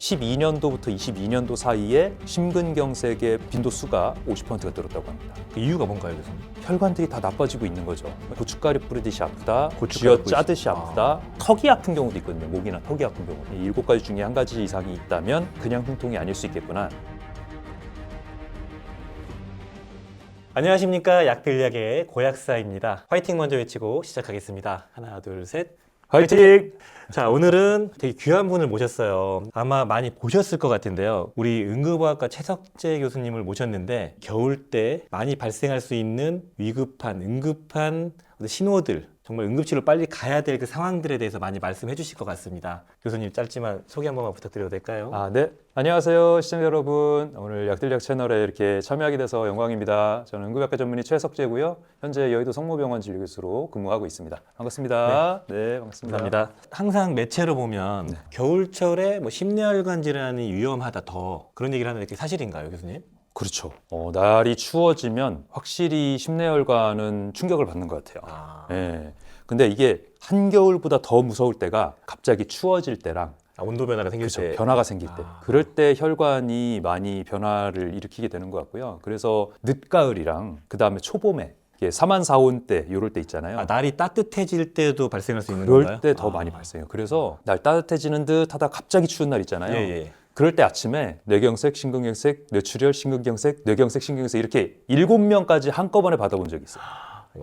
12년도부터 22년도 사이에 심근경색의 빈도수가 50%가 늘었다고 합니다. 그 이유가 뭔가요, 교수님? 혈관들이 다 나빠지고 있는 거죠. 고춧가루 뿌리듯이 아프다, 고춧가루 쥐어 짜듯이 아프다, 턱이 아픈 경우도 있거든요. 목이나 턱이 아픈 경우. 이 7가지 중에 한 가지 이상이 있다면 그냥 흉통이 아닐 수 있겠구나. 안녕하십니까, 약들약의 고약사입니다. 화이팅 먼저 외치고 시작하겠습니다. 하나, 둘, 셋. 화이팅! 자, 오늘은 되게 귀한 분을 모셨어요. 아마 많이 보셨을 것 같은데요. 우리 응급의학과 최석재 교수님을 모셨는데 겨울 때 많이 발생할 수 있는 위급한, 응급한 신호들, 정말 응급실로 빨리 가야 될 그 상황들에 대해서 많이 말씀해 주실 것 같습니다. 교수님, 짧지만 소개 한 번만 부탁드려도 될까요? 네. 안녕하세요, 시청자 여러분. 오늘 약들약 채널에 이렇게 참여하게 돼서 영광입니다. 저는 응급의학과 전문의 최석재고요. 현재 여의도 성모병원 진료교수로 근무하고 있습니다. 반갑습니다. 네, 반갑습니다. 감사합니다. 항상 매체로 보면 겨울철에 뭐 심뇌혈관 질환이 위험하다 더 그런 얘기를 하는데 그게 사실인가요, 교수님? 그렇죠. 날이 추워지면 확실히 심뇌혈관은 충격을 받는 것 같아요. 예. 근데 이게 한겨울보다 더 무서울 때가 갑자기 추워질 때랑 온도 변화가 생길 그렇죠. 때. 변화가 생길 때. 그럴 때 혈관이 많이 변화를 일으키게 되는 것 같고요. 그래서 늦가을이랑 그다음에 초봄에 이게 사만사온 때 이럴 때 있잖아요. 날이 따뜻해질 때도 발생할 수 있는 그럴 건가요? 때 더 많이 발생해요. 그래서 날 따뜻해지는 듯 하다 갑자기 추운 날 있잖아요. 예. 그럴 때 아침에 뇌경색, 심근경색, 뇌출혈, 심근경색, 뇌경색, 심근경색 이렇게 7명까지 한꺼번에 받아본 적이 있어요.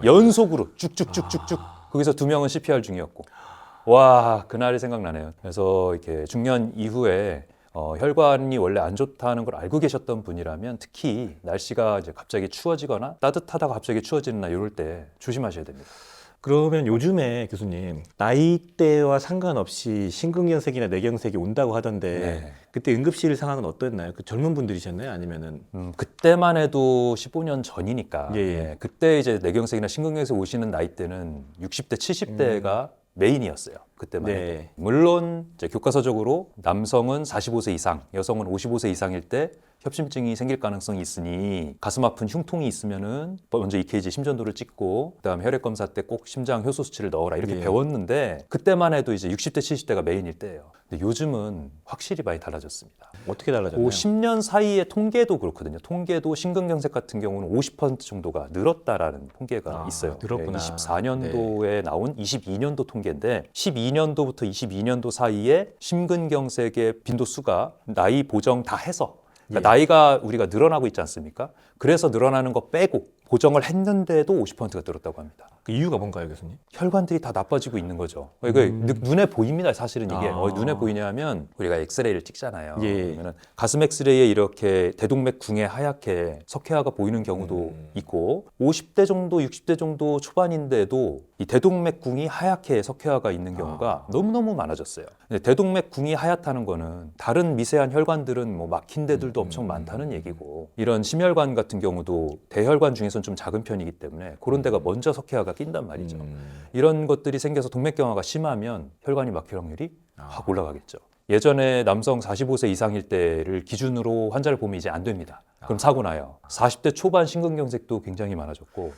연속으로 쭉쭉쭉쭉쭉. 거기서 2명은 CPR 중이었고. 와, 그날이 생각나네요. 그래서 이렇게 중년 이후에 혈관이 원래 안 좋다는 걸 알고 계셨던 분이라면 특히 날씨가 이제 갑자기 추워지거나 따뜻하다가 갑자기 추워지는 날 이럴 때 조심하셔야 됩니다. 그러면 요즘에 교수님 나이대와 상관없이 심근경색이나 뇌경색이 온다고 하던데 네. 그때 응급실 상황은 어땠나요? 그 젊은 분들이셨나요? 아니면은 그때만 해도 15년 전이니까 예. 그때 이제 뇌경색이나 심근경색 오시는 나이대는 60대, 70대가 메인이었어요. 그때만 해도. 네. 물론 이제 교과서적으로 남성은 45세 이상, 여성은 55세 이상일 때 협심증이 생길 가능성이 있으니 가슴 아픈 흉통이 있으면은 먼저 EKG 심전도를 찍고 그다음에 혈액 검사 때 꼭 심장 효소 수치를 넣어라 이렇게 예. 배웠는데 그때만 해도 이제 60대 70대가 메인일 때예요. 근데 요즘은 확실히 많이 달라졌습니다. 어떻게 달라졌나요? 10년 사이의 통계도 그렇거든요. 통계도 심근경색 같은 경우는 50% 정도가 늘었다라는 통계가 있어요. 늘었구나. 24년도에 나온 22년도 통계인데 12년도부터 22년도 사이에 심근경색의 빈도수가 나이 보정 다 해서 그러니까 나이가 우리가 늘어나고 있지 않습니까? 그래서 늘어나는 거 빼고 보정을 했는데도 50%가 늘었다고 합니다. 그 이유가 뭔가요, 교수님? 혈관들이 다 나빠지고 있는 거죠. 이거 눈에 보입니다. 사실은 이게 눈에 보이냐 하면 우리가 엑스레이를 찍잖아요. 예. 그러면 가슴 엑스레이에 이렇게 대동맥 궁에 하얗게 석회화가 보이는 경우도 있고 50대 정도, 60대 정도 초반인데도 이 대동맥 궁이 하얗게 석회화가 있는 경우가 너무너무 많아졌어요. 근데 대동맥 궁이 하얗다는 거는 다른 미세한 혈관들은 뭐 막힌 데들도 엄청 많다는 얘기고 이런 심혈관 같은 경우도 대혈관 중에서는 좀 작은 편이기 때문에 그런 데가 먼저 석회화가 낀단 말이죠. 이런 것들이 생겨서 동맥경화가 심하면 혈관이 막힐 확률이 확 올라가겠죠. 예전에 남성 45세 이상일 때를 기준으로 환자를 보면 이제 안 됩니다. 그럼 사고 나요. 40대 초반 심근경색도 굉장히 많아졌고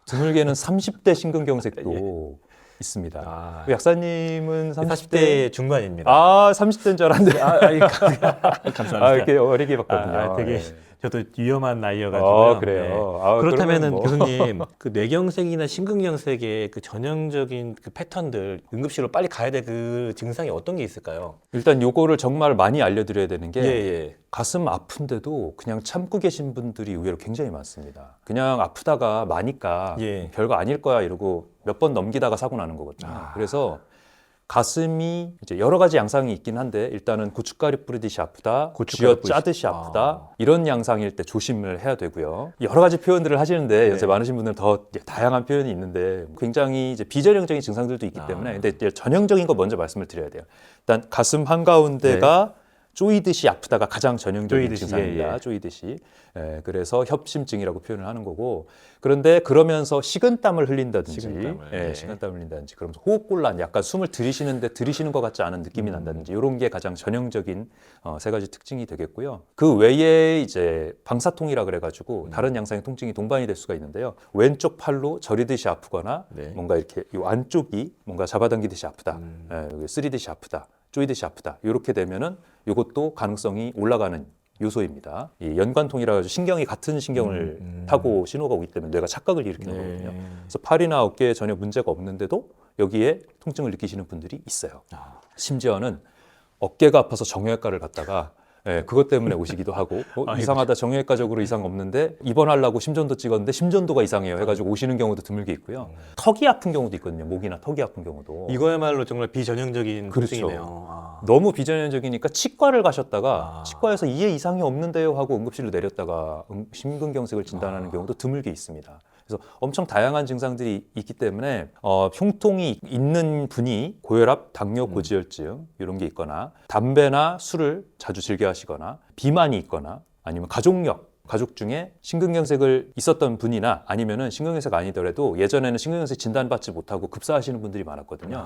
드물게는 30대 심근경색도 있습니다. 약사님은 40대 중반입니다. 30대인 줄 알았는데. 감사합니다. 이렇게 어리게 봤거든요. 되게 네. 저도 위험한 나이여가지고요. 그래요. 그렇다면은 그러면 뭐. 교수님 그 뇌경색이나 심근경색의 그 전형적인 그 패턴들 응급실로 빨리 가야 될 그 증상이 어떤 게 있을까요? 일단 요거를 정말 많이 알려드려야 되는 게 예. 가슴 아픈데도 그냥 참고 계신 분들이 의외로 굉장히 많습니다. 그냥 아프다가 마니까 예. 별거 아닐 거야 이러고 몇 번 넘기다가 사고 나는 거거든요. 그래서 가슴이 이제 여러 가지 양상이 있긴 한데 일단은 고춧가루 뿌리듯이 아프다, 쥐어 짜듯이 아프다 이런 양상일 때 조심을 해야 되고요. 여러 가지 표현들을 하시는데 요새 많으신 분들은 더 다양한 표현이 있는데 굉장히 이제 비전형적인 증상들도 있기 때문에 근데 이제 전형적인 거 먼저 말씀을 드려야 돼요. 일단 가슴 한가운데가 쪼이듯이 아프다가 가장 전형적인 쪼이듯이, 증상입니다. 쪼이듯이. 그래서 협심증이라고 표현을 하는 거고 그런데 그러면서 식은땀을 흘린다든지 식은땀을 흘린다든지 그러면서 호흡곤란 약간 숨을 들이쉬는데 들이쉬는 것 같지 않은 느낌이 난다든지 이런 게 가장 전형적인 세 가지 특징이 되겠고요. 그 외에 이제 방사통이라 그래가지고 다른 양상의 통증이 동반이 될 수가 있는데요. 왼쪽 팔로 저리듯이 아프거나 뭔가 이렇게 이 안쪽이 뭔가 잡아당기듯이 아프다, 여기 쓰리듯이 아프다. 쪼이듯이 아프다. 이렇게 되면은 이것도 가능성이 올라가는 요소입니다. 이 연관통이라 해서 신경이 같은 신경을 타고 신호가 오기 때문에 뇌가 착각을 일으키는 거거든요. 그래서 팔이나 어깨에 전혀 문제가 없는데도 여기에 통증을 느끼시는 분들이 있어요. 심지어는 어깨가 아파서 정형외과를 갔다가 그것 때문에 오시기도 하고 이상하다, 정형외과적으로 이상 없는데 입원하려고 심전도 찍었는데 심전도가 이상해요 해가지고 오시는 경우도 드물게 있고요. 턱이 아픈 경우도 있거든요. 목이나 턱이 아픈 경우도. 이거야말로 정말 비전형적인 그렇죠. 통증이네요. 너무 비전형적이니까 치과를 가셨다가 치과에서 이에 이상이 없는데요 하고 응급실로 내렸다가 심근경색을 진단하는 경우도 드물게 있습니다. 그래서 엄청 다양한 증상들이 있기 때문에 흉통이 있는 분이 고혈압, 당뇨, 고지혈증 이런 게 있거나 담배나 술을 자주 즐겨 하시거나 비만이 있거나 아니면 가족 중에 심근경색을 있었던 분이나 아니면은 심근경색 아니더라도 예전에는 심근경색 진단받지 못하고 급사하시는 분들이 많았거든요.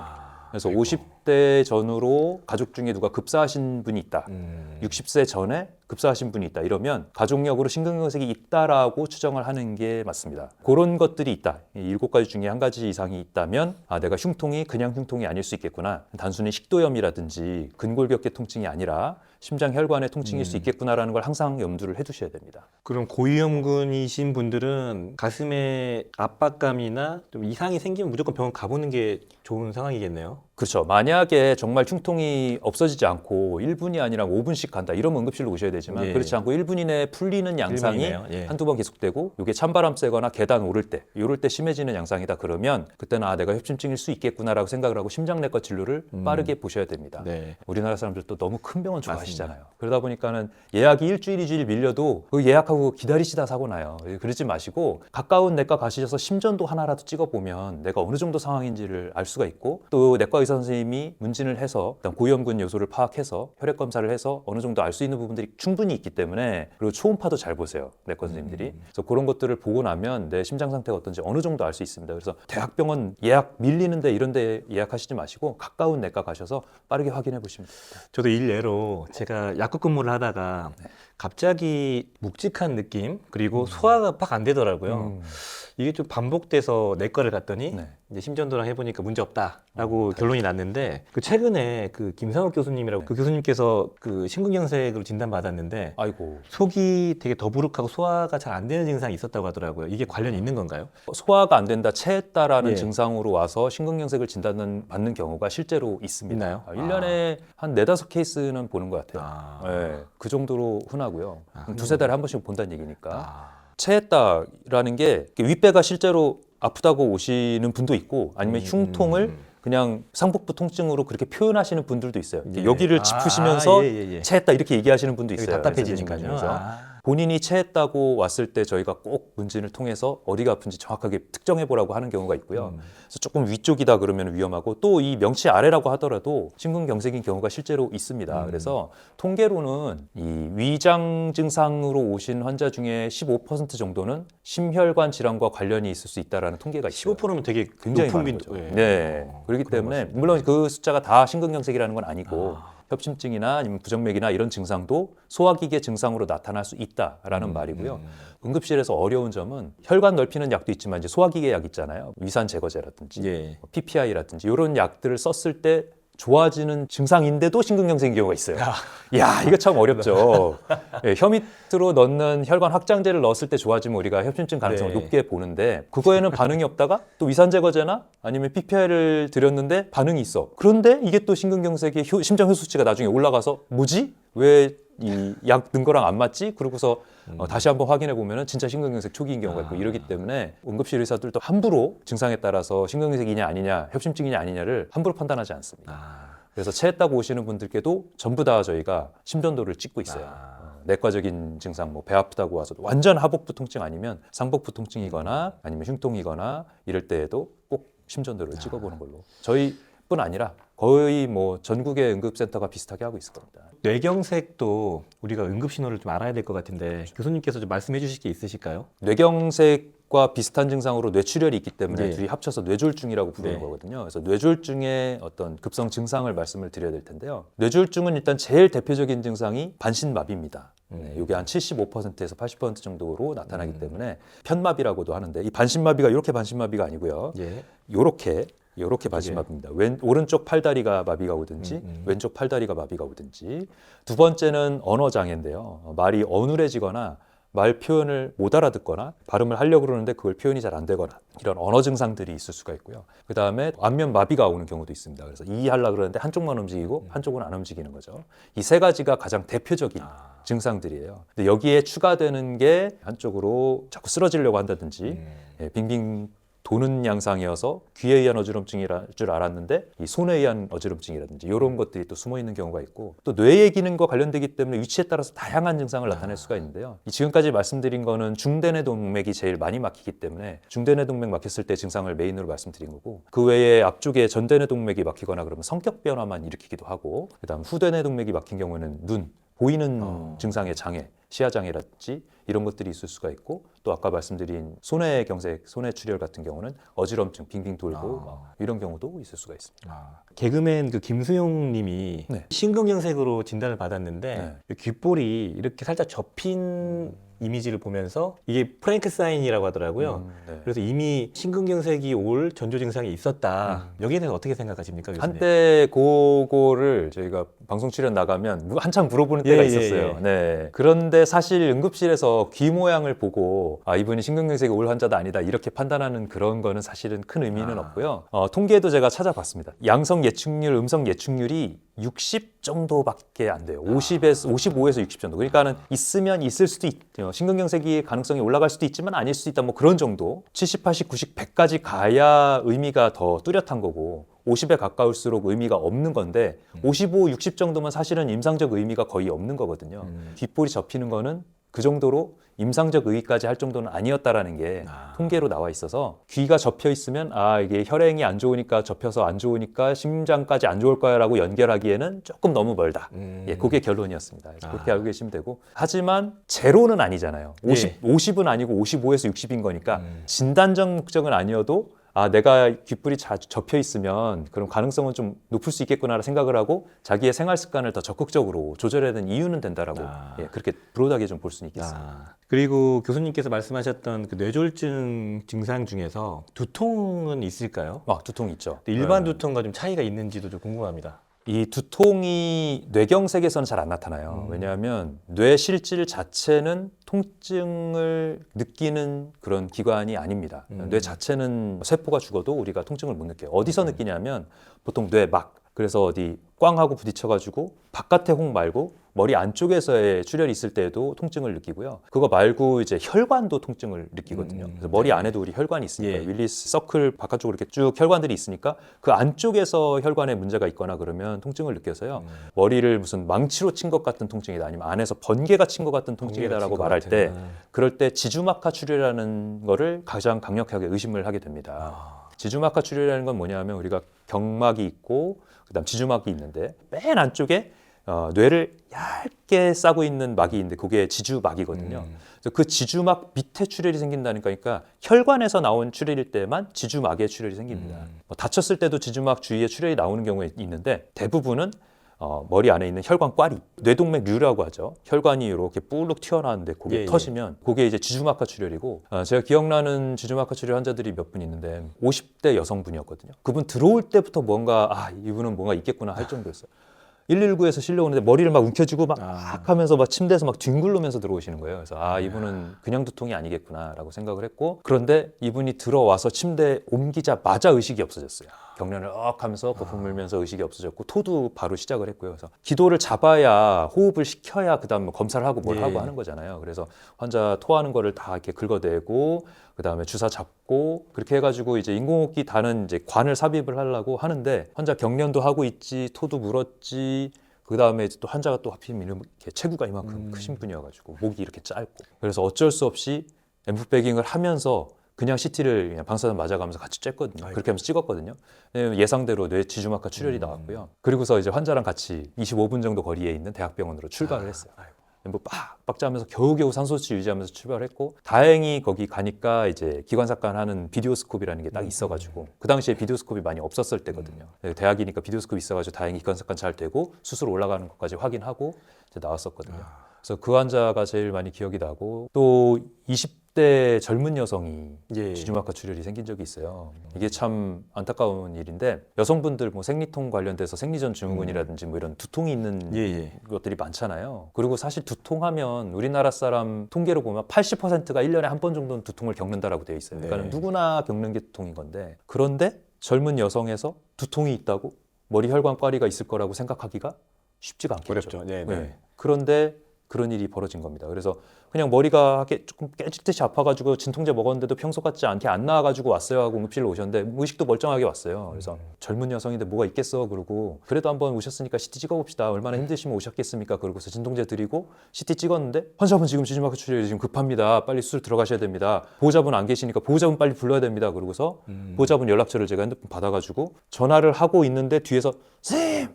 그래서 50대 전후로 가족 중에 누가 급사하신 분이 있다. 60세 전에 급사하신 분이 있다. 이러면 가족력으로 심근경색이 있다라고 추정을 하는 게 맞습니다. 그런 것들이 있다. 이 7가지 중에 한 가지 이상이 있다면 내가 흉통이 그냥 흉통이 아닐 수 있겠구나. 단순히 식도염이라든지 근골격계 통증이 아니라 심장 혈관의 통증일 수 있겠구나라는 걸 항상 염두를 해두셔야 됩니다. 그럼 고위험군이신 분들은 가슴에 압박감이나 좀 이상이 생기면 무조건 병원 가보는 게 좋은 상황이겠네요. 그렇죠. 만약에 정말 흉통이 없어지지 않고 1분이 아니라 5분씩 간다. 이러면 응급실로 오셔야 되지만 그렇지 않고 1분 이내에 풀리는 양상이 한두 번 계속되고 이게 찬바람 쐬거나 계단 오를 때 이럴 때 심해지는 양상이다. 그러면 그때는 내가 협심증일 수 있겠구나라고 생각을 하고 심장내과 진료를 빠르게 보셔야 됩니다. 우리나라 사람들도 너무 큰 병원 좋아하시잖아요. 그러다 보니까는 예약이 일주일, 2주일 밀려도 그 예약하고 기다리시다 사고 나요. 그러지 마시고 가까운 내과 가시셔서 심전도 하나라도 찍어보면 내가 어느 정도 상황인지를 알 수가 있고 또 내과 의사 선생님이 문진을 해서 일단 고위험군 요소를 파악해서 혈액 검사를 해서 어느 정도 알 수 있는 부분들이 충분히 있기 때문에 그리고 초음파도 잘 보세요. 내과 선생님들이. 그래서 그런 것들을 보고 나면 내 심장 상태가 어떤지 어느 정도 알 수 있습니다. 그래서 대학병원 예약 밀리는데 이런 데 예약하시지 마시고 가까운 내과 가셔서 빠르게 확인해 보시면 됩니다. 저도 일례로 제가 약국 근무를 하다가 갑자기 묵직한 느낌 그리고 소화가 팍 안 되더라고요. 이게 좀 반복돼서 내과를 갔더니 이제 심전도랑 해보니까 문제 없다라고 결론이 났는데 그 최근에 그 김상욱 교수님이라고 그 교수님께서 그 심근경색으로 진단받았는데 아이고. 속이 되게 더부룩하고 소화가 잘 안 되는 증상이 있었다고 하더라고요. 이게 관련이 있는 건가요? 소화가 안 된다, 체했다라는 증상으로 와서 심근경색을 진단받는 경우가 실제로 있습니다. 있나요? 1년에 한 4-5케이스는 보는 것 같아요. 그 정도로 흔하고요. 두세 달에 한 번씩 본다는 얘기니까. 체했다라는 게 윗배가 실제로 아프다고 오시는 분도 있고 아니면 흉통을 그냥 상복부 통증으로 그렇게 표현하시는 분들도 있어요. 여기를 짚으시면서 체했다 이렇게 얘기하시는 분도 있어요. 답답해지니까요. 본인이 체했다고 왔을 때 저희가 꼭 문진을 통해서 어디가 아픈지 정확하게 특정해 보라고 하는 경우가 있고요. 그래서 조금 위쪽이다 그러면 위험하고 또 이 명치 아래라고 하더라도 심근경색인 경우가 실제로 있습니다. 그래서 통계로는 이 위장 증상으로 오신 환자 중에 15% 정도는 심혈관 질환과 관련이 있을 수 있다라는 통계가 있어요. 15%면 되게 굉장히 높은 많은 거죠. 네. 그렇기 때문에 물론 그 숫자가 다 심근경색이라는 건 아니고 협심증이나 아니면 부정맥이나 이런 증상도 소화기계 증상으로 나타날 수 있다라는 말이고요. 응급실에서 어려운 점은 혈관 넓히는 약도 있지만 이제 소화기계 약 있잖아요. 위산 제거제라든지 PPI라든지 이런 약들을 썼을 때 좋아지는 증상인데도 심근경색인 경우가 있어요. 야, 이거 참 어렵죠. 혀 밑으로 넣는 혈관 확장제를 넣었을 때 좋아지면 우리가 협심증 가능성을 높게 보는데 그거에는 반응이 없다가 또 위산 제거제나 아니면 PPI를 드렸는데 반응이 있어. 그런데 이게 또 심근경색의 심장 효수치가 나중에 올라가서 뭐지? 왜 이 약 든 거랑 안 맞지? 그러고서 다시 한번 확인해 보면은 진짜 심근경색 초기인 경우가 있고 이러기 때문에 응급실 의사들도 함부로 증상에 따라서 심근경색이냐 아니냐, 협심증이냐 아니냐를 함부로 판단하지 않습니다. 그래서 체했다고 오시는 분들께도 전부 다 저희가 심전도를 찍고 있어요. 내과적인 증상, 뭐 배 아프다고 와서 완전 하복부 통증 아니면 상복부 통증이거나 아니면 흉통이거나 이럴 때에도 꼭 심전도를 찍어보는 걸로. 저희뿐 아니라 거의 뭐 전국의 응급센터가 비슷하게 하고 있을 겁니다. 뇌경색도 우리가 응급신호를 좀 알아야 될 것 같은데 교수님께서 좀 말씀해 주실 게 있으실까요? 뇌경색과 비슷한 증상으로 뇌출혈이 있기 때문에 둘이 합쳐서 뇌졸중이라고 부르는 거거든요. 그래서 뇌졸중의 어떤 급성 증상을 말씀을 드려야 될 텐데요. 뇌졸중은 일단 제일 대표적인 증상이 반신마비입니다. 이게 한 75%에서 80% 정도로 나타나기 때문에 편마비라고도 하는데 이 반신마비가 이렇게 반신마비가 아니고요. 이렇게 이렇게 바지마비입니다. 오른쪽 팔다리가 마비가 오든지 왼쪽 팔다리가 마비가 오든지. 두 번째는 언어 장애인데요. 말이 어눌해지거나 말 표현을 못 알아듣거나 발음을 하려고 그러는데 그걸 표현이 잘 안 되거나 이런 언어 증상들이 있을 수가 있고요. 그 다음에 안면 마비가 오는 경우도 있습니다. 그래서 이 하려고 그러는데 한쪽만 움직이고 한쪽은 안 움직이는 거죠. 이 세 가지가 가장 대표적인 증상들이에요. 근데 여기에 추가되는 게 한쪽으로 자꾸 쓰러지려고 한다든지 빙빙 도는 양상이어서 귀에 의한 어지럼증일 줄 알았는데 이 손에 의한 어지럼증이라든지 이런 것들이 또 숨어 있는 경우가 있고 또 뇌의 기능과 관련되기 때문에 위치에 따라서 다양한 증상을 나타낼 수가 있는데요. 지금까지 말씀드린 거는 중대뇌동맥이 제일 많이 막히기 때문에 중대뇌동맥 막혔을 때 증상을 메인으로 말씀드린 거고 그 외에 앞쪽에 전대뇌동맥이 막히거나 그러면 성격 변화만 일으키기도 하고 그다음 후대뇌동맥이 막힌 경우에는 눈, 보이는 증상의 장애, 시야장애라든지 이런 것들이 있을 수가 있고 또 아까 말씀드린 손해 경색, 손해 출혈 같은 경우는 어지럼증, 빙빙 돌고 이런 경우도 있을 수가 있습니다. 개그맨 그 김수용 님이 네. 심근경색으로 진단을 받았는데 귓볼이 이렇게 살짝 접힌 이미지를 보면서 이게 프랭크사인이라고 하더라고요. 네. 그래서 이미 심근경색이 올 전조 증상이 있었다. 여기에 대해서 어떻게 생각하십니까, 교수님? 한때 그거를 저희가 방송 출연 나가면 한참 물어보는 때가 있었어요. 네. 그런데 사실 응급실에서 귀 모양을 보고 이분이 심근경색이 올 환자다 아니다 이렇게 판단하는 그런 거는 사실은 큰 의미는 없고요. 통계도 제가 찾아봤습니다. 양성 예측률, 음성 예측률이 60 정도밖에 안 돼요. 55에서 60 정도. 그러니까는 있으면 있을 수도 있대요. 심근경색이 가능성이 올라갈 수도 있지만 아닐 수도 있다. 뭐 그런 정도. 70, 80, 90, 100까지 가야 의미가 더 뚜렷한 거고 50에 가까울수록 의미가 없는 건데 55, 60 정도면 사실은 임상적 의미가 거의 없는 거거든요. 귓볼이 접히는 거는 그 정도로 임상적 의의까지 할 정도는 아니었다라는 게 통계로 나와 있어서 귀가 접혀 있으면 이게 혈행이 안 좋으니까 접혀서 안 좋으니까 심장까지 안 좋을 거야라고 연결하기에는 조금 너무 멀다. 그게 결론이었습니다. 그래서 그렇게 알고 계시면 되고 하지만 제로는 아니잖아요. 50은 아니고 55에서 60인 거니까 진단적 목적은 아니어도 내가 귓불이 접혀 있으면 그럼 가능성은 좀 높을 수 있겠구나 생각을 하고 자기의 생활 습관을 더 적극적으로 조절해야 되는 이유는 된다라고 그렇게 브로드하게 좀 볼 수는 있겠습니다. 그리고 교수님께서 말씀하셨던 그 뇌졸중 증상 중에서 두통은 있을까요? 두통 있죠. 일반 두통과 좀 차이가 있는지도 좀 궁금합니다. 이 두통이 뇌경색에서는 잘 안 나타나요. 왜냐하면 뇌 실질 자체는 통증을 느끼는 그런 기관이 아닙니다. 뇌 자체는 세포가 죽어도 우리가 통증을 못 느껴요. 어디서 느끼냐면 보통 뇌막, 그래서 어디 꽝하고 부딪혀가지고 바깥의 혹 말고 머리 안쪽에서의 출혈이 있을 때에도 통증을 느끼고요. 그거 말고 이제 혈관도 통증을 느끼거든요. 그래서 머리 안에도 우리 혈관이 있으니까 윌리스 서클 바깥쪽으로 이렇게 쭉 혈관들이 있으니까 그 안쪽에서 혈관에 문제가 있거나 그러면 통증을 느껴서요. 머리를 무슨 망치로 친 것 같은 통증이다 아니면 안에서 번개가 친 것 같은 통증이다라고 말할 때 그럴 때 지주막하 출혈이라는 거를 가장 강력하게 의심을 하게 됩니다. 지주막하 출혈이라는 건 뭐냐면 우리가 경막이 있고 그다음 지주막이 있는데 맨 안쪽에 뇌를 얇게 싸고 있는 막이 있는데 그게 지주막이거든요. 그래서 그 지주막 밑에 출혈이 생긴다니까 그러니까 혈관에서 나온 출혈일 때만 지주막에 출혈이 생깁니다. 다쳤을 때도 지주막 주위에 출혈이 나오는 경우가 있는데 대부분은 머리 안에 있는 혈관 꽈리, 뇌동맥류라고 하죠. 혈관이 이렇게 뿔룩 튀어나왔는데 그게 터지면 그게 이제 지주막하 출혈이고 제가 기억나는 지주막하 출혈 환자들이 몇 분 있는데 50대 여성분이었거든요. 그분 들어올 때부터 뭔가 이분은 뭔가 있겠구나 할 정도였어요. 119에서 실려오는데 머리를 막 움켜쥐고 막 하면서 막 침대에서 막 뒹굴르면서 들어오시는 거예요. 그래서 이분은 그냥 두통이 아니겠구나라고 생각을 했고 그런데 이분이 들어와서 침대에 옮기자마자 의식이 없어졌어요. 경련을 하면서 거품 물면서 의식이 없어졌고 토도 바로 시작을 했고요. 그래서 기도를 잡아야 호흡을 시켜야 그다음 검사를 하고 뭘 하고 하는 거잖아요. 그래서 환자 토하는 거를 다 이렇게 긁어내고 그다음에 주사 잡고 그렇게 해가지고 이제 인공호흡기 다는 이제 관을 삽입을 하려고 하는데 환자 경련도 하고 있지 토도 물었지 그다음에 또 환자가 또 하필이면 이렇게 체구가 이만큼 크신 분이어가지고 목이 이렇게 짧고 그래서 어쩔 수 없이 엠프백잉을 하면서 그냥 CT를 그냥 방사선 맞아가면서 같이 쬐거든요. 그렇게 하면서 찍었거든요. 예상대로 뇌 지주막하 출혈이 나왔고요. 그리고서 이제 환자랑 같이 25분 정도 거리에 있는 대학병원으로 출발을 했어요. 뭐 빡 짜면서 겨우겨우 산소치 유지하면서 출발했고 다행히 거기 가니까 이제 기관삭관 하는 비디오스코프라는 게 딱 있어가지고 그 당시에 비디오스코프이 많이 없었을 때거든요. 대학이니까 비디오스코프 있어가지고 다행히 기관삭관 잘 되고 수술 올라가는 것까지 확인하고 이제 나왔었거든요. 그래서 그 환자가 제일 많이 기억이 나고 또 20대 20대 젊은 여성이 예. 지주막하 출혈이 생긴 적이 있어요. 이게 참 안타까운 일인데 여성분들 뭐 생리통 관련돼서 생리전 증후군이라든지 뭐 이런 두통이 있는 예. 것들이 많잖아요. 그리고 사실 두통하면 우리나라 사람 통계로 보면 80%가 1년에 한 번 정도는 두통을 겪는다라고 되어 있어요. 그러니까 네. 누구나 겪는 게 두통인 건데 그런데 젊은 여성에서 두통이 있다고 머리 혈관 꽈리가 있을 거라고 생각하기가 쉽지가 않겠죠. 어렵죠. 네. 네. 그런데 그런 일이 벌어진 겁니다. 그래서 그냥 머리가 조금 깨질 듯이 아파가지고 진통제 먹었는데도 평소 같지 않게 안 나와가지고 왔어요 하고 응급실로 오셨는데 의식도 멀쩡하게 왔어요. 그래서 젊은 여성인데 뭐가 있겠어 그러고 그래도 한번 오셨으니까 CT 찍어봅시다. 얼마나 힘드시면 오셨겠습니까? 그러고서 진통제 드리고 CT 찍었는데 환자분 지금 지주막하 출혈이 지금 급합니다. 빨리 수술 들어가셔야 됩니다. 보호자분 안 계시니까 보호자분 빨리 불러야 됩니다. 그러고서 보호자분 연락처를 제가 핸드폰 받아가지고 전화를 하고 있는데 뒤에서 선생님!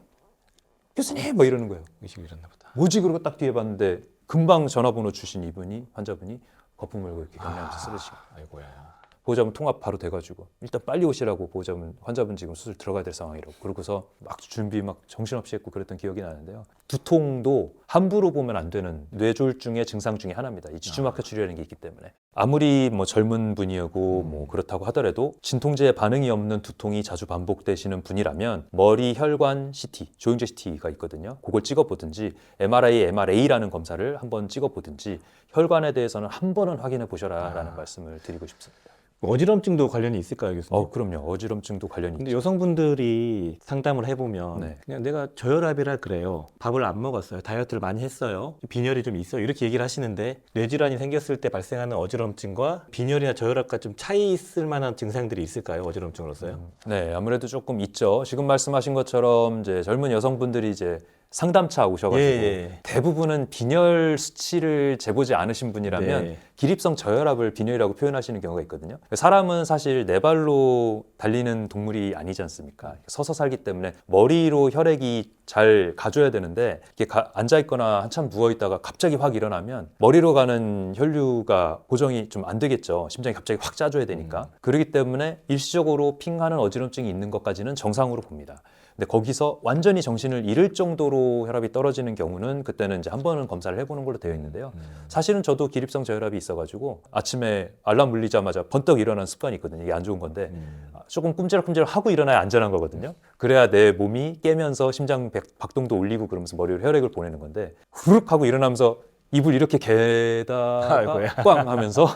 교수님! 뭐 이러는 거예요. 의식이 일어나 보다. 뭐지? 그러고 딱 뒤에 봤는데 금방 전화번호 주신 이분이 환자분이 거품 물고 이렇게 경련해서 쓰러지고 아이고야. 보호자분 통합 바로 돼가지고 일단 빨리 오시라고 보호자분 환자분 지금 수술 들어가야 될 상황이라고 그러고서 막 준비 막 정신없이 했고 그랬던 기억이 나는데요. 두통도 함부로 보면 안 되는 뇌졸중의 증상 중에 하나입니다. 이 지주막하 출혈이라는 게 있기 때문에 아무리 뭐 젊은 분이고 뭐 그렇다고 하더라도 진통제에 반응이 없는 두통이 자주 반복되시는 분이라면 머리 혈관 CT, 조영제 CT가 있거든요. 그걸 찍어보든지 MRI, MRA라는 검사를 한번 찍어보든지 혈관에 대해서는 한 번은 확인해 보셔라라는 말씀을 드리고 싶습니다. 어지럼증도 관련이 있을까요, 교수님? 그럼요. 어지럼증도 관련이 근데 있죠. 여성분들이 상담을 해보면 네. 그냥 내가 저혈압이라 그래요. 밥을 안 먹었어요. 다이어트를 많이 했어요. 빈혈이 좀 있어요. 이렇게 얘기를 하시는데 뇌질환이 생겼을 때 발생하는 어지럼증과 빈혈이나 저혈압과 좀 차이 있을 만한 증상들이 있을까요? 어지럼증으로서요? 네, 아무래도 조금 있죠. 지금 말씀하신 것처럼 이제 젊은 여성분들이 이제 상담차 오셔가지고 예. 대부분은 빈혈 수치를 재보지 않으신 분이라면 네. 기립성 저혈압을 빈혈이라고 표현하시는 경우가 있거든요. 사람은 사실 네 발로 달리는 동물이 아니지 않습니까? 서서 살기 때문에 머리로 혈액이 잘 가줘야 되는데 이게 앉아있거나 한참 누워있다가 갑자기 확 일어나면 머리로 가는 혈류가 고정이 좀 안 되겠죠. 심장이 갑자기 확 짜줘야 되니까. 그렇기 때문에 일시적으로 핑하는 어지럼증이 있는 것까지는 정상으로 봅니다. 근데 거기서 완전히 정신을 잃을 정도로 혈압이 떨어지는 경우는 그때는 이제 한 번은 검사를 해보는 걸로 되어 있는데요. 사실은 저도 기립성 저혈압이 있어가지고 아침에 알람 울리자마자 번떡 일어나는 습관이 있거든요. 이게 안 좋은 건데 조금 꿈틀꿈틀 하고 일어나야 안전한 거거든요. 그래야 내 몸이 깨면서 심장 박동도 올리고 그러면서 머리로 혈액을 보내는 건데 후룩 하고 일어나면서 입을 이렇게 개다가 아이고야. 꽝 하면서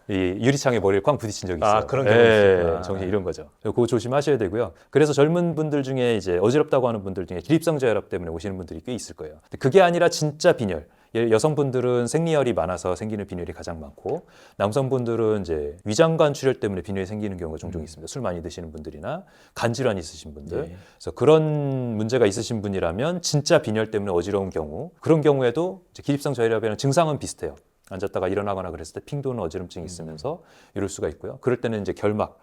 이 유리창에 머리를 꽝 부딪힌 적이 있어요. 그런 경우가 있었구나. 정신 이런 거죠. 그거 조심하셔야 되고요. 그래서 젊은 분들 중에 이제 어지럽다고 하는 분들 중에 기립성 저혈압 때문에 오시는 분들이 꽤 있을 거예요. 근데 그게 아니라 진짜 빈혈. 여성분들은 생리혈이 많아서 생기는 빈혈이 가장 많고 남성분들은 이제 위장관 출혈 때문에 빈혈이 생기는 경우가 종종 있습니다. 술 많이 드시는 분들이나 간 질환 있으신 분들. 네. 그래서 그런 문제가 있으신 분이라면 진짜 빈혈 때문에 어지러운 경우 그런 경우에도 이제 기립성 저혈압이랑 증상은 비슷해요. 앉았다가 일어나거나 그랬을 때 핑 도는 어지럼증이 있으면서 이럴 수가 있고요. 그럴 때는 이제 결막,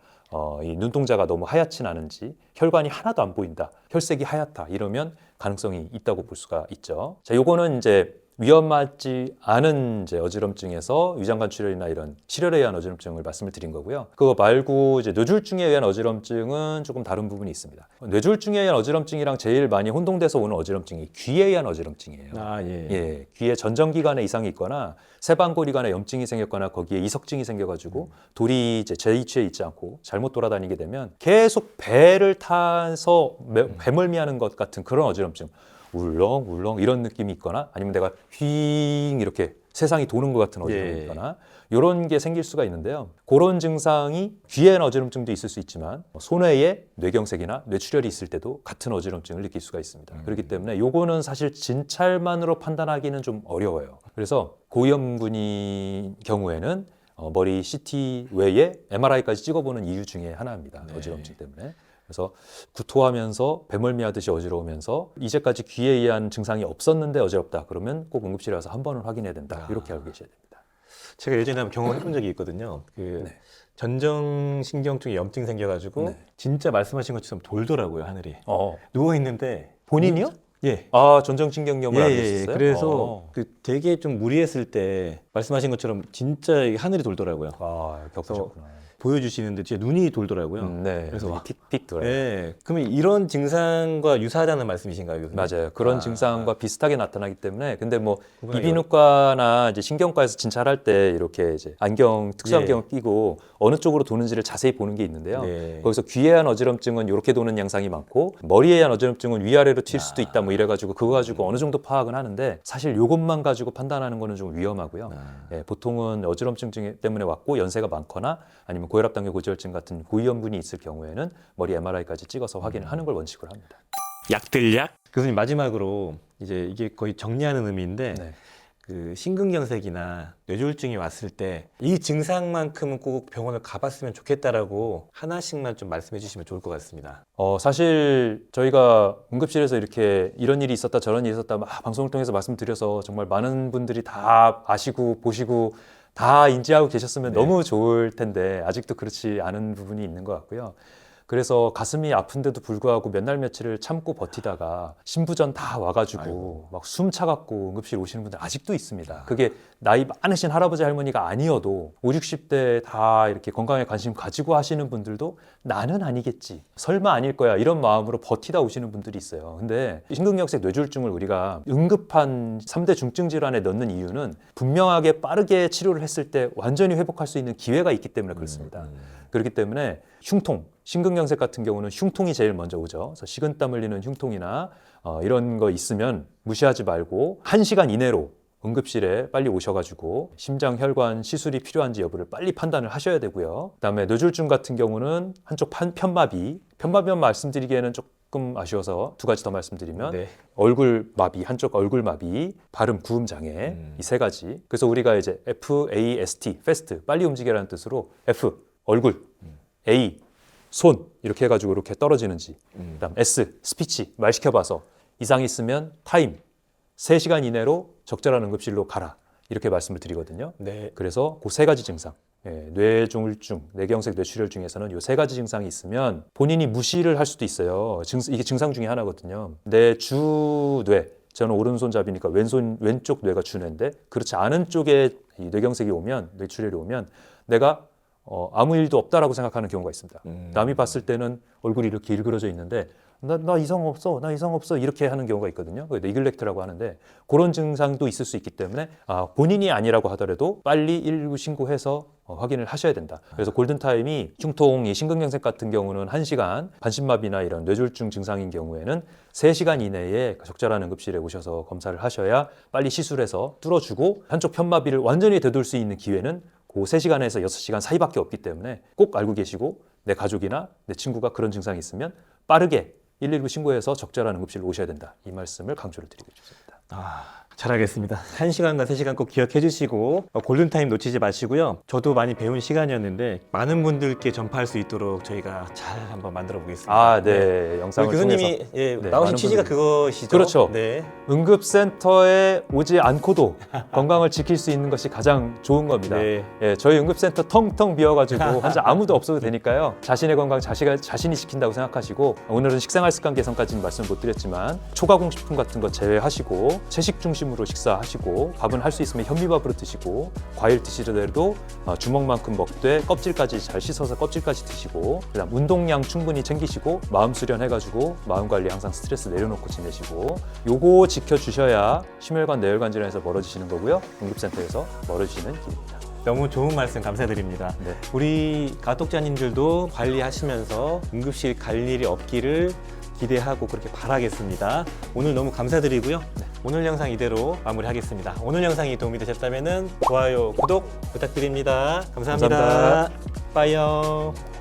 이 눈동자가 너무 하얗진 않은지 혈관이 하나도 안 보인다, 혈색이 하얗다 이러면 가능성이 있다고 볼 수가 있죠. 자, 요거는 이제 위험하지 않은 이제 어지럼증에서 위장관 출혈이나 이런 실혈에 의한 어지럼증을 말씀을 드린 거고요. 그거 말고 이제 뇌졸중에 의한 어지럼증은 조금 다른 부분이 있습니다. 뇌졸중에 의한 어지럼증이랑 제일 많이 혼동돼서 오는 어지럼증이 귀에 의한 어지럼증이에요. 예, 귀에 전정기관에 이상이 있거나 세방골이관에 염증이 생겼거나 거기에 이석증이 생겨가지고 돌이 이제 제 위치에 있지 않고 잘못 돌아다니게 되면 계속 배를 타서 배멀미하는 것 같은 그런 어지럼증. 울렁울렁 이런 느낌이 있거나 아니면 내가 휘잉 이렇게 세상이 도는 것 같은 어지럼이 있거나 이런 게 생길 수가 있는데요. 그런 증상이 귀에는 어지럼증도 있을 수 있지만 손해에 뇌경색이나 뇌출혈이 있을 때도 같은 어지럼증을 느낄 수가 있습니다. 그렇기 때문에 요거는 사실 진찰만으로 판단하기는 좀 어려워요. 그래서 고위험군인 경우에는 머리 CT 외에 MRI까지 찍어보는 이유 중에 하나입니다. 어지럼증 때문에. 그래서 구토하면서 배멀미하듯이 어지러우면서 이제까지 귀에 의한 증상이 없었는데 어지럽다. 그러면 꼭 응급실에 와서 한 번은 확인해야 된다. 이렇게 알고 계셔야 됩니다. 제가 예전에 한번 경험해본 적이 있거든요. 전정신경통에 염증 생겨가지고 진짜 말씀하신 것처럼 돌더라고요, 하늘이. 누워있는데 본인이요? 예. 전정신경염을 앓고 있었어요? 그래서 되게 좀 무리했을 때 말씀하신 것처럼 진짜 하늘이 돌더라고요. 겪으셨구나. 보여주시는데 진짜 눈이 돌더라고요. 네. 그래서 와. 픽픽 돌아요. 네. 그러면 이런 증상과 유사하다는 말씀이신가요, 교수님? 맞아요. 그런 증상과 비슷하게 나타나기 때문에 근데 뭐 그거는 이비인후과나 이제 신경과에서 진찰할 때 이렇게 이제 안경 특수 예. 안경을 끼고 어느 쪽으로 도는지를 자세히 보는 게 있는데요. 네. 거기서 귀에 의한 어지럼증은 이렇게 도는 양상이 많고 머리에 의한 어지럼증은 위아래로 튈 수도 있다 뭐 이래가지고 그거 가지고 어느 정도 파악은 하는데 사실 이것만 가지고 판단하는 거는 좀 위험하고요. 예, 보통은 어지럼증 때문에 왔고 연세가 많거나 아니면 고혈압, 당뇨, 고지혈증 같은 고위험군이 있을 경우에는 머리 MRI까지 찍어서 확인을 하는 걸 원칙으로 합니다. 약들약? 교수님 마지막으로 이제 이게 거의 정리하는 의미인데 네. 그 심근경색이나 뇌졸중이 왔을 때 이 증상만큼은 꼭 병원을 가봤으면 좋겠다라고 하나씩만 좀 말씀해 주시면 좋을 것 같습니다. 사실 저희가 응급실에서 이렇게 이런 일이 있었다 저런 일이 있었다 막 방송을 통해서 말씀드려서 정말 많은 분들이 다 아시고 보시고 다 인지하고 계셨으면 네. 너무 좋을 텐데 아직도 그렇지 않은 부분이 있는 것 같고요. 그래서 가슴이 아픈데도 불구하고 몇 날 며칠을 참고 버티다가 신부전 다 와가지고 막 숨 차갖고 응급실 오시는 분들 아직도 있습니다. 그게 나이 많으신 할아버지 할머니가 아니어도 50, 60대 다 이렇게 건강에 관심 가지고 하시는 분들도 나는 아니겠지, 설마 아닐 거야 이런 마음으로 버티다 오시는 분들이 있어요. 근데 심근경색 뇌졸중을 우리가 응급한 3대 중증 질환에 넣는 이유는 분명하게 빠르게 치료를 했을 때 완전히 회복할 수 있는 기회가 있기 때문에 그렇습니다. 그렇기 때문에 흉통, 심근경색 같은 경우는 흉통이 제일 먼저 오죠. 그래서 식은땀 흘리는 흉통이나 이런 거 있으면 무시하지 말고 1시간 이내로 응급실에 빨리 오셔가지고 심장 혈관 시술이 필요한지 여부를 빨리 판단을 하셔야 되고요. 그다음에 뇌졸중 같은 경우는 한쪽 편마비만 말씀드리기에는 조금 아쉬워서 두 가지 더 말씀드리면 네. 얼굴 마비, 한쪽 얼굴 마비, 발음 구음 장애 이 세 가지. 그래서 우리가 이제 FAST, fast 빨리 움직여라는 뜻으로 F 얼굴, A 손 이렇게 해가지고 이렇게 떨어지는지, 그다음 S 스피치 말 시켜봐서 이상 있으면 타임 3시간 이내로 적절한 응급실로 가라 이렇게 말씀을 드리거든요. 네. 그래서 그 세 가지 증상, 뇌종울증, 뇌경색, 뇌출혈 중에서는 이 세 가지 증상이 있으면 본인이 무시를 할 수도 있어요. 이게 증상 중에 하나거든요. 내 주뇌, 저는 오른손잡이니까 왼쪽 뇌가 주뇌인데 그렇지 않은 쪽에 이 뇌경색이 오면, 뇌출혈이 오면 내가 아무 일도 없다라고 생각하는 경우가 있습니다. 남이 봤을 때는 얼굴이 이렇게 일그러져 있는데 나 이상 없어 이렇게 하는 경우가 있거든요. 네글렉트라고 하는데 그런 증상도 있을 수 있기 때문에 본인이 아니라고 하더라도 빨리 119 신고해서 확인을 하셔야 된다. 그래서 골든타임이 흉통이 심근경색 같은 경우는 1시간, 반신마비나 이런 뇌졸중 증상인 경우에는 3시간 이내에 적절한 응급실에 오셔서 검사를 하셔야 빨리 시술해서 뚫어주고 한쪽 편마비를 완전히 되돌 수 있는 기회는 그 3시간에서 6시간 사이밖에 없기 때문에 꼭 알고 계시고 내 가족이나 내 친구가 그런 증상이 있으면 빠르게 119 신고해서 적절한 응급실로 오셔야 된다. 이 말씀을 강조를 드리고 싶습니다. 잘하겠습니다. 1시간과 3시간 꼭 기억해 주시고 골든타임 놓치지 마시고요. 저도 많이 배운 시간이었는데 많은 분들께 전파할 수 있도록 저희가 잘 한번 만들어 보겠습니다. 네. 영상을 교수님이 통해서 네, 네, 나오신 많은 취지가 분들이. 그것이죠. 그렇죠. 네. 응급센터에 오지 않고도 건강을 지킬 수 있는 것이 가장 좋은 겁니다. 네. 저희 응급센터 텅텅 비어가지고 환자 아무도 없어도 되니까요. 자신의 건강 자신이 지킨다고 생각하시고 오늘은 식생활 습관 개선까지는 말씀 못 드렸지만 초가공 식품 같은 거 제외하시고 채식 중심으로 식사하시고 밥은 할 수 있으면 현미밥으로 드시고 과일 드시더라도 주먹만큼 먹되 껍질까지 잘 씻어서 껍질까지 드시고 그다음 운동량 충분히 챙기시고 마음 수련해가지고 마음 관리 항상 스트레스 내려놓고 지내시고 요거 지켜주셔야 심혈관 내혈관 질환에서 멀어지시는 거고요. 응급센터에서 멀어지시는 길입니다. 너무 좋은 말씀 감사드립니다. 네. 우리 가독자님들도 관리하시면서 응급실 갈 일이 없기를 기대하고 그렇게 바라겠습니다. 오늘 너무 감사드리고요. 오늘 영상 이대로 마무리하겠습니다. 오늘 영상이 도움이 되셨다면 좋아요, 구독 부탁드립니다. 감사합니다. 감사합니다. 빠이요.